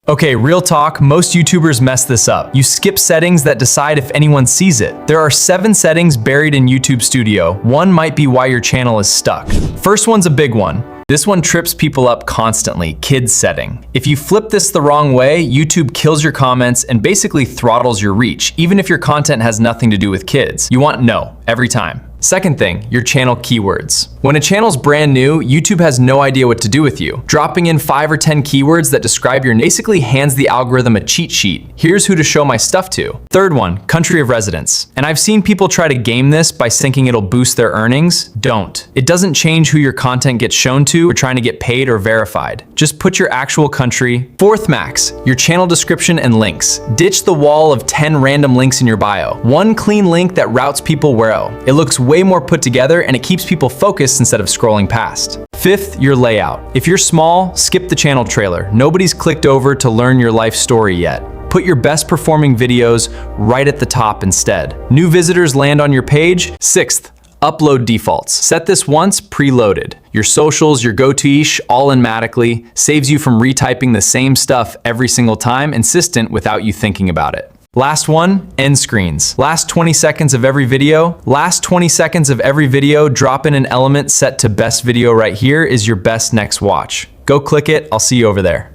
Okay, real talk, most YouTubers mess this up. You skip settings that decide if anyone sees it. There are 7 settings buried in YouTube Studio. One might be why your channel is stuck. First one's a big one. This one trips people up constantly, kids setting. If you flip this the wrong way, YouTube kills your comments and basically throttles your reach, even if your content has nothing to do with kids. You want no, every time. Second thing, your channel keywords. When a channel's brand new, YouTube has no idea what to do with you. Dropping in 5 or 10 keywords that describe your name basically hands the algorithm a cheat sheet. Here's who to show my stuff to. Third one, country of residence. And I've seen people try to game this by thinking it'll boost their earnings. Don't. It doesn't change who your content gets shown to or trying to get paid or verified. Just put your actual country. Fourth max, your channel description and links. Ditch the wall of 10 random links in your bio. One clean link that routes people where. It looks way more put together and it keeps people focused instead of scrolling past. Fifth, your layout. If you're small, skip the channel trailer. Nobody's clicked over to learn your life story yet. Put your best performing videos right at the top instead. New visitors land on your page. Sixth, upload defaults. Set this once preloaded. Your socials, your go-to-ish, all automatically, saves you from retyping the same stuff every single time, insistent without you thinking about it. Last one, end screens. Last 20 seconds of every video, drop in an element set to best video right here is your best next watch. Go click it, I'll see you over there.